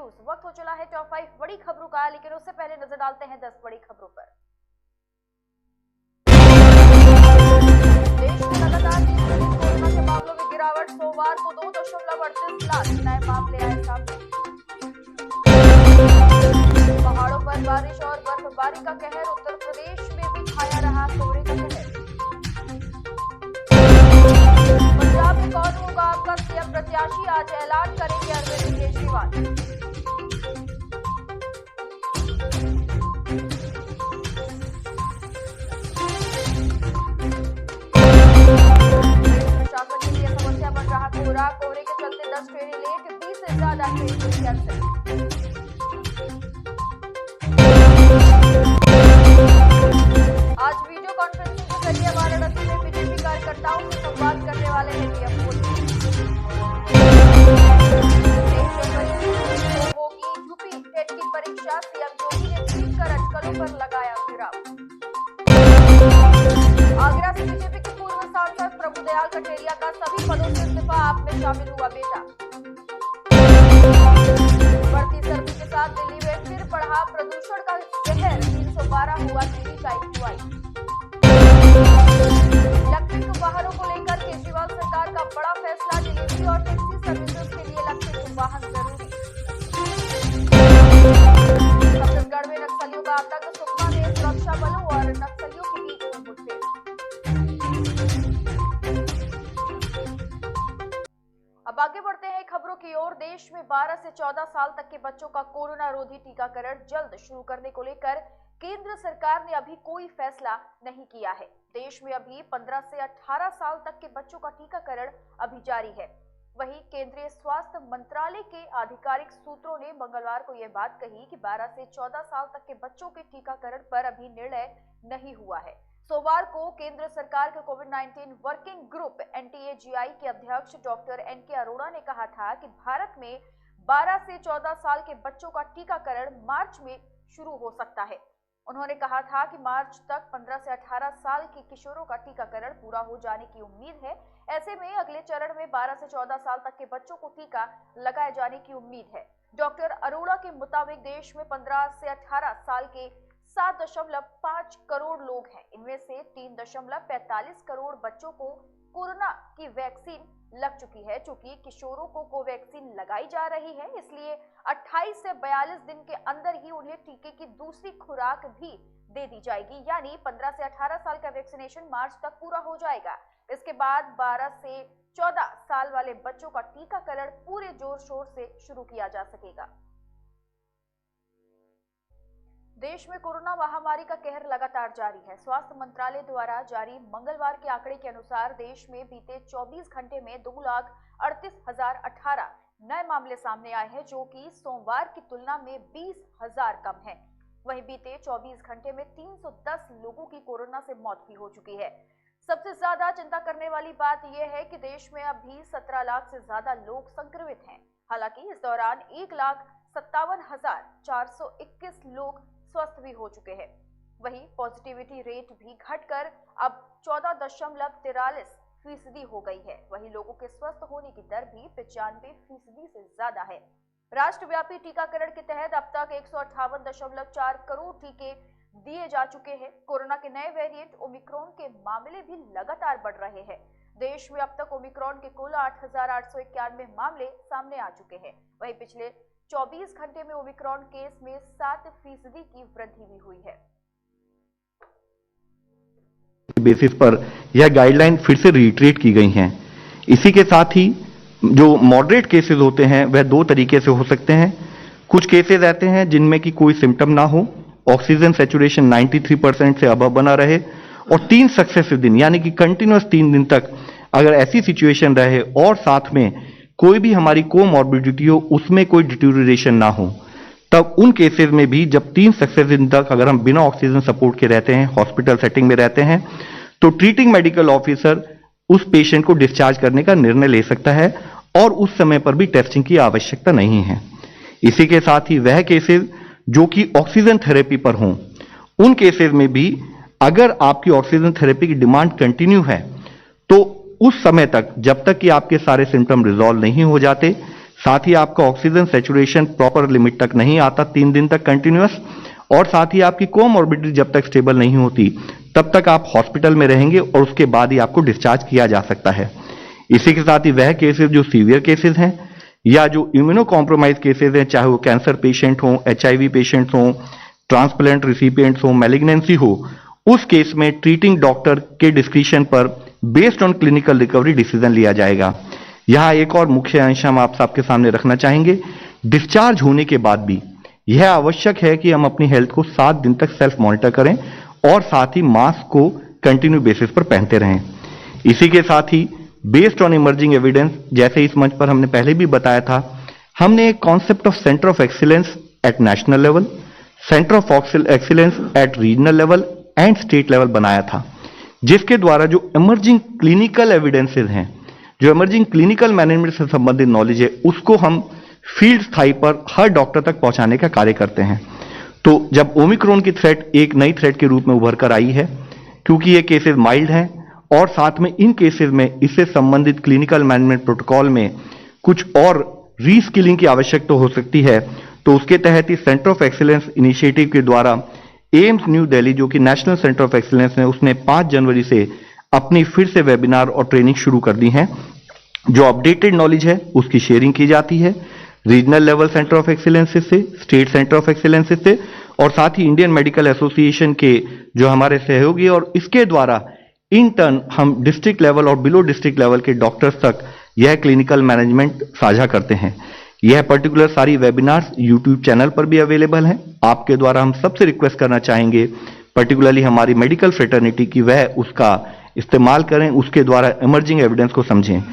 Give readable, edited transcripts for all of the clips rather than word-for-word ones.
News. वक्त हो चला है टॉप 5 बड़ी खबरों का, लेकिन उससे पहले नजर डालते हैं 10 बड़ी खबरों पर। देश में लगातार कोरोना के मामलों में गिरावट। सोमवार को 2.38 लाख नए मामले आए सामने। पहाड़ों पर बारिश और बर्फबारी का कहर। उत्तर प्रदेश में भी छाया रहा कोहरे का कहर। पंजाब में कौन होगा आपका सीएम प्रत्याशी, आज ऐलान करेंगे अरविंद केजरीवाल। प्रशासन के लिए समस्या बन रहा कोहरा। कोहरे के चलते 10 ट्रेनें लेट, 20 से ज्यादा ट्रेन कैंसिल। आज वीडियो कॉन्फ्रेंसिंग के जरिए वाराणसी में बीजेपी कार्यकर्ताओं से संवाद करने वाले हैं पीएम मोदी। होगी यूपी टेट की परीक्षा, सीएम योगी ने ट्वीट कर अटकलों पर लगाया विराम। आगरा से बीजेपी के पूर्व सांसद प्रभुदयाल कठेरिया का सभी पदों से इस्तीफा, आप में शामिल हुआ बेटा। बढ़ती सर्दी के साथ दिल्ली में फिर बढ़ा प्रदूषण का कहर, 312 हुआ दिल्ली का एक्यूआई। इलेक्ट्रिक वाहनों को लेकर केजरीवाल सरकार का बड़ा फैसला, डिलीवरी और टैक्सी सर्विसेज के लिए इलेक्ट्रिक वाहन जरूरी। छत्तीसगढ़ में नक्सलियों का आतंक, सुकमा में सुरक्षा बलों और नक्सलियों के बीच मुठभेड़। अब आगे बढ़ते हैं खबरों की ओर। देश में 12 से 14 साल तक के बच्चों का कोरोना रोधी टीकाकरण जल्द शुरू करने को लेकर केंद्र सरकार ने अभी कोई फैसला नहीं किया है। देश में अभी 15 से 18 साल तक के बच्चों का टीकाकरण अभी जारी है। वहीं केंद्रीय स्वास्थ्य मंत्रालय के आधिकारिक सूत्रों ने मंगलवार को यह बात कही कि 12 से 14 साल तक के बच्चों के टीकाकरण पर अभी निर्णय नहीं हुआ है। सोमवार को केंद्र सरकार के कोविड-19 वर्किंग ग्रुप NTAGI के अध्यक्ष डॉक्टर NK अरोड़ा ने कहा था कि भारत में 12 से 14 साल के बच्चों का टीकाकरण मार्च में शुरू हो सकता है। उन्होंने कहा था कि मार्च तक 15 से 18 साल के किशोरों का टीकाकरण पूरा हो जाने की उम्मीद है। ऐसे में अगले चरण में 12 से 14 साल तक के बच्चों को टीका लगाए जाने की उम्मीद है। डॉक्टर अरोड़ा के मुताबिक देश में 15 से 18 साल के 7.5 करोड़ लोग हैं। इनमें से 3.45 करोड़ बच्चों को कोरोना की वैक्सीन लग चुकी है। चूंकि किशोरों को कोवैक्सीन लगाई जा रही है, इसलिए 28 से 42 दिन के अंदर ही उन्हें टीके की दूसरी खुराक भी दे दी जाएगी। यानी 15 से 18 साल का वैक्सीनेशन मार्च तक पूरा हो जाएगा। इसके बाद 12 से 14 साल वाले बच्चों का टीकाकरण पूरे जोर शोर से शुरू किया जा सकेगा। देश में कोरोना महामारी का कहर लगातार जारी है। स्वास्थ्य मंत्रालय द्वारा जारी मंगलवार के आंकड़े के अनुसार देश में बीते 24 घंटे में 2,38,018 नए मामले सामने आए हैं, जो कि सोमवार की तुलना में 20,000 कम है। वहीं बीते 24 घंटे में 310 लोगों की कोरोना से मौत भी हो चुकी है। सबसे ज्यादा चिंता करने वाली बात यह है कि देश में अभी 17 लाख से ज्यादा लोग संक्रमित हैं। हालांकि इस दौरान 1,57,421 लोग स्वस्थ भी हो चुके हैं। वहीं पॉजिटिविटी रेट भी घटकर अब 14.43% हो गई है। वहीं लोगों के स्वस्थ होने की दर भी 95% से ज्यादा है। राष्ट्रव्यापी टीकाकरण के तहत अब तक 158.4 करोड़ टीके दिए जा चुके हैं। कोरोना के नए वेरिएंट ओमिक्रॉन के मामले भी लगातार बढ़ रहे हैं। देश में अब तक ओमिक्रॉन के कुल 8,891 मामले सामने आ चुके हैं। वहीं पिछले 24 घंटे में ओमिक्रॉन केस में 7% की वृद्धि भी हुई है। बेसिस पर यह गाइडलाइन फिर से रिट्रीट की गई हैं। इसी के साथ ही जो मॉडरेट केसेस होते हैं वह दो तरीके से हो सकते हैं। कुछ केसेस ऐसे हैं जिनमें कि कोई सिम्टम ना हो, ऑक्सीजन सैचुरेशन 93% से अबव बना रहे और 3 सक्सेसिव दिन यानी कि कंटिन्यूअस 3 दिन तक अगर ऐसी सिचुएशन रहे और साथ में कोई भी हमारी कोमॉर्बिडिटी हो, उसमें कोई डिटेरियोरेशन ना हो, तब उन केसेस में भी जब 3 सक्सेसिव दिन तक अगर हम बिना ऑक्सीजन सपोर्ट के रहते हैं, हॉस्पिटल सेटिंग में रहते हैं, तो ट्रीटिंग मेडिकल ऑफिसर उस पेशेंट को डिस्चार्ज करने का निर्णय ले सकता है और उस समय पर भी टेस्टिंग की आवश्यकता नहीं है। इसी के साथ ही वह केसेस जो कि ऑक्सीजन थेरेपी पर हों, उन केसेस में भी अगर आपकी ऑक्सीजन थेरेपी की डिमांड कंटिन्यू है तो उस समय तक, जब तक कि आपके सारे सिम्टम रिजॉल्व नहीं हो जाते, साथ ही आपका ऑक्सीजन सैचुरेशन प्रॉपर लिमिट तक नहीं आता 3 दिन तक कंटिन्यूअस, और साथ ही आपकी कोमॉर्बिडिटी जब तक स्टेबल नहीं होती तब तक आप हॉस्पिटल में रहेंगे और उसके बाद ही आपको डिस्चार्ज किया जा सकता है। इसी के साथ ही वह केसेस जो सीवियर केसेस हैं या जो इम्यूनो कॉम्प्रोमाइज केसेस हैं, चाहे वो कैंसर पेशेंट हो, HIV पेशेंट्स हो, ट्रांसप्लांट रिसिपिएंट्स हो, मैलिग्नेंसी हो, उस केस में ट्रीटिंग डॉक्टर के डिस्क्रिप्शन पर based on clinical recovery decision लिया जाएगा। यहां एक और मुख्य अंश हम आप सबके सामने रखना चाहेंगे, डिस्चार्ज होने के बाद भी यह आवश्यक है कि हम अपनी हेल्थ को 7 दिन तक सेल्फ मॉनिटर करें और साथ ही मास्क को कंटिन्यू बेसिस पर पहनते रहें। इसी के साथ ही बेस्ड ऑन इमर्जिंग एविडेंस, जैसे इस मंच पर हमने पहले भी बताया था, हमने एक concept of centre of excellence eight national level, centre of excellence eight regional level and state level बनाया था, जिसके द्वारा जो इमर्जिंग क्लिनिकल एविडेंसेस हैं, जो इमर्जिंग क्लिनिकल मैनेजमेंट से संबंधित नॉलेज है, उसको हम फील्ड स्थाई पर हर डॉक्टर तक पहुंचाने का कार्य करते हैं। तो जब ओमिक्रॉन की थ्रेट एक नई थ्रेट के रूप में उभर कर आई है, क्योंकि ये केसेस माइल्ड हैं और साथ में इन केसेस में इससे संबंधित क्लिनिकल मैनेजमेंट प्रोटोकॉल में कुछ और रीस्किलिंग की आवश्यकता हो सकती है, तो उसके तहत ही सेंटर ऑफ एक्सीलेंस इनिशिएटिव के द्वारा एम्स न्यू दिल्ली, जो कि नेशनल सेंटर ऑफ एक्सीलेंस है, उसने 5 जनवरी से अपनी फिर से वेबिनार और ट्रेनिंग शुरू कर दी है। जो अपडेटेड नॉलेज है उसकी शेयरिंग की जाती है regional level centre of excellence से, स्टेट सेंटर ऑफ एक्सीलेंस से, और साथ ही इंडियन मेडिकल एसोसिएशन के जो हमारे सहयोगी, और इसके द्वारा इन टर्न हम डिस्ट्रिक्ट लेवल और बिलो डिस्ट्रिक्ट लेवल के डॉक्टर्स तक यह क्लिनिकल मैनेजमेंट साझा करते हैं। यह पर्टिकुलर सारी वेबिनार्स यूट्यूब चैनल पर भी अवेलेबल हैं। आपके द्वारा हम सबसे रिक्वेस्ट करना चाहेंगे, पर्टिकुलरली हमारी मेडिकल फ्रेटर्निटी की, वह उसका इस्तेमाल करें, उसके द्वारा इमर्जिंग एविडेंस को समझें।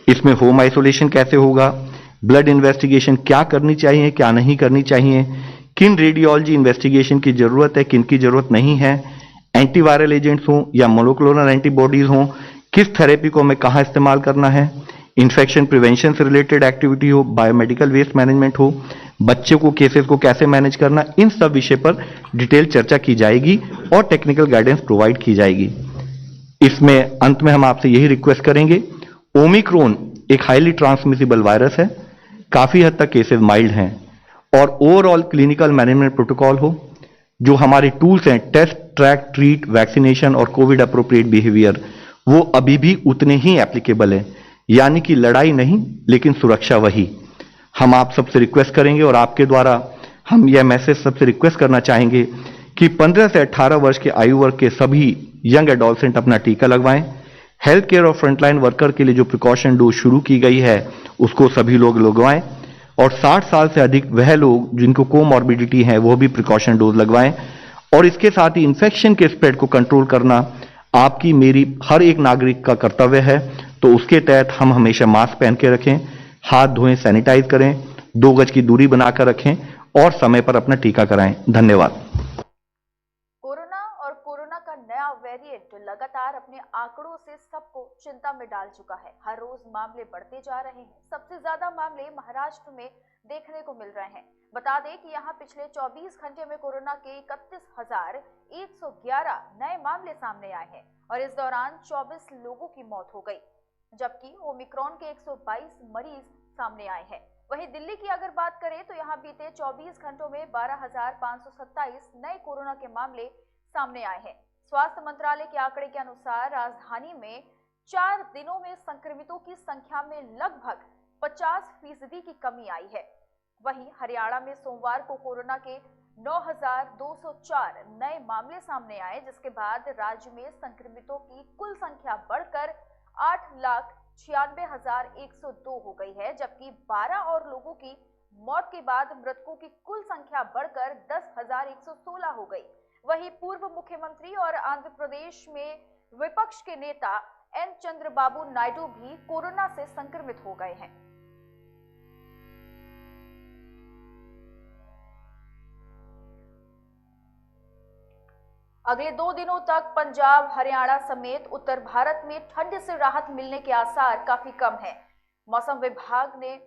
इसमें होम आइसोलेशन कैसे होगा, ब्लड इन्वेस्टिगेशन क्या करनी चाहिए, क्या नहीं करनी चाहिए, किन रेडियोलॉजी इन्वेस्टिगेशन की जरूरत है, किन की जरूरत नहीं है, एंटीवायरल एजेंट्स हों या मोनोक्लोनल एंटीबॉडीज हों, किस थेरेपी को हमें कहां इस्तेमाल करना है, इन्फेक्शन प्रिवेंशन से रिलेटेड एक्टिविटी हो, बायोमेडिकल वेस्ट मैनेजमेंट हो, बच्चे को केसेस को कैसे मैनेज करना, इन सब विषय पर डिटेल चर्चा की जाएगी और टेक्निकल गाइडेंस प्रोवाइड की जाएगी। इसमें अंत में हम आपसे यही रिक्वेस्ट करेंगे, ओमिक्रॉन एक हाईली ट्रांसमिसिबल वायरस है, काफी हद तक केसेस माइल्ड हैं, और ओवरऑल क्लिनिकल मैनेजमेंट प्रोटोकॉल हो, जो हमारे टूल्स हैं टेस्ट, ट्रैक, ट्रीट, वैक्सीनेशन और कोविड अप्रोप्रिएट बिहेवियर, वो अभी भी उतने ही एप्लीकेबल है। यानी कि लड़ाई नहीं लेकिन सुरक्षा वही। हम आप सबसे रिक्वेस्ट करेंगे और आपके द्वारा हम यह मैसेज सबसे रिक्वेस्ट करना चाहेंगे कि 15 से 18 वर्ष के आयु वर्ग के सभी यंग एडोलसेंट अपना टीका लगवाएं। हेल्थ केयर और फ्रंटलाइन वर्कर के लिए जो प्रिकॉशन डोज शुरू की गई है उसको सभी लोग लगवाएं, और 60 साल से अधिक वह लोग जिनको कोमॉर्बिडिटी है वो भी प्रिकॉशन डोज लगवाएं। और इसके साथ ही इन्फेक्शन के स्प्रेड को कंट्रोल करना आपकी मेरी हर एक नागरिक का कर्तव्य है। तो उसके तहत हम हमेशा मास्क पहन के रखें, हाथ धोएं, सैनिटाइज करें, 2 गज की दूरी बनाकर रखें और समय पर अपना टीका कराएं। धन्यवाद। कोरोना का नया वेरिएंट लगातार अपने आंकड़ों से सबको चिंता में डाल चुका है। हर रोज मामले बढ़ते जा रहे हैं। सबसे ज्यादा मामले महाराष्ट्र में देखने को मिल रहे हैं। बता दें कि यहां पिछले 24 घंटे में कोरोना के 31,111 नए मामले सामने आए हैं और इस दौरान 24 लोगों की मौत हो गई, जबकि ओमिक्रॉन के 122 मरीज सामने आए हैं। वहीं दिल्ली की अगर बात करें तो यहां बीते 24 घंटों में 12,527 नए कोरोना के मामले सामने आए हैं। स्वास्थ्य मंत्रालय के आंकड़े के अनुसार राजधानी में 4 दिनों में संक्रमितों की संख्या में लगभग 50% की कमी आई है। वहीं हरियाणा में सोमवार को कोरोना के 9,204 नए मामले सामने आए, जिसके बाद राज्य में संक्रमितों की कुल संख्या बढ़कर 8,96,102 हो गई है, जबकि 12 और लोगों की मौत के बाद मृतकों की कुल संख्या बढ़कर 10,116 हो गई। वहीं पूर्व मुख्यमंत्री और आंध्र प्रदेश में विपक्ष के नेता एन चंद्रबाबू नायडू भी कोरोना से संक्रमित हो गए हैं। अगले 2 दिनों तक पंजाब, हरियाणा समेत उत्तर भारत में ठंड से राहत मिलने के आसार काफी कम हैं। मौसम विभाग ने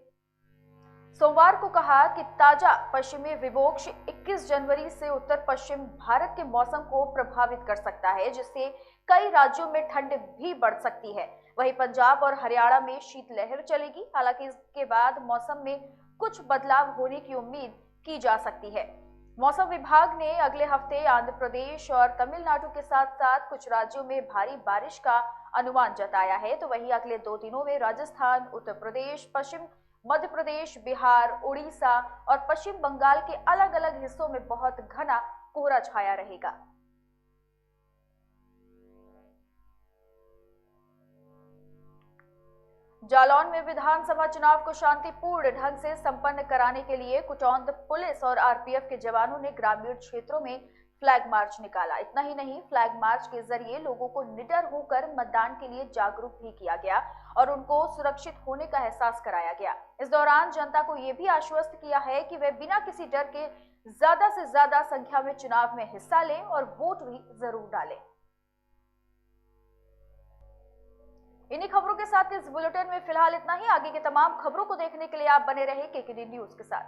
सोमवार को कहा कि ताजा पश्चिमी विक्षोभ 21 जनवरी से उत्तर पश्चिम भारत के मौसम को प्रभावित कर सकता है, जिससे कई राज्यों में ठंड भी बढ़ सकती है। वहीं पंजाब और हरियाणा में शीतलहर चलेगी। हालांकि इसके बाद मौसम में कुछ बदलाव होने की उम्मीद की जा सकती है। मौसम विभाग ने अगले हफ्ते आंध्र प्रदेश और तमिलनाडु के साथ साथ कुछ राज्यों में भारी बारिश का अनुमान जताया है। तो वहीं अगले 2 दिनों में राजस्थान, उत्तर प्रदेश, पश्चिम मध्य प्रदेश, बिहार, उड़ीसा और पश्चिम बंगाल के अलग अलग हिस्सों में बहुत घना कोहरा छाया रहेगा। जालौन में विधानसभा चुनाव को शांतिपूर्ण ढंग से संपन्न कराने के लिए कुटौंध पुलिस और आरपीएफ के जवानों ने ग्रामीण क्षेत्रों में फ्लैग मार्च निकाला। इतना ही नहीं, फ्लैग मार्च के जरिए लोगों को निडर होकर मतदान के लिए जागरूक भी किया गया और उनको सुरक्षित होने का एहसास कराया गया। इस दौरान जनता को यह भी आश्वस्त किया है कि वे बिना किसी डर के ज्यादा से ज्यादा संख्या में चुनाव में हिस्सा लें और वोट भी जरूर डालें। इन्हीं खबरों के साथ इस बुलेटिन में फिलहाल इतना ही। आगे के तमाम खबरों को देखने के लिए आप बने रहे केकेडी न्यूज के साथ।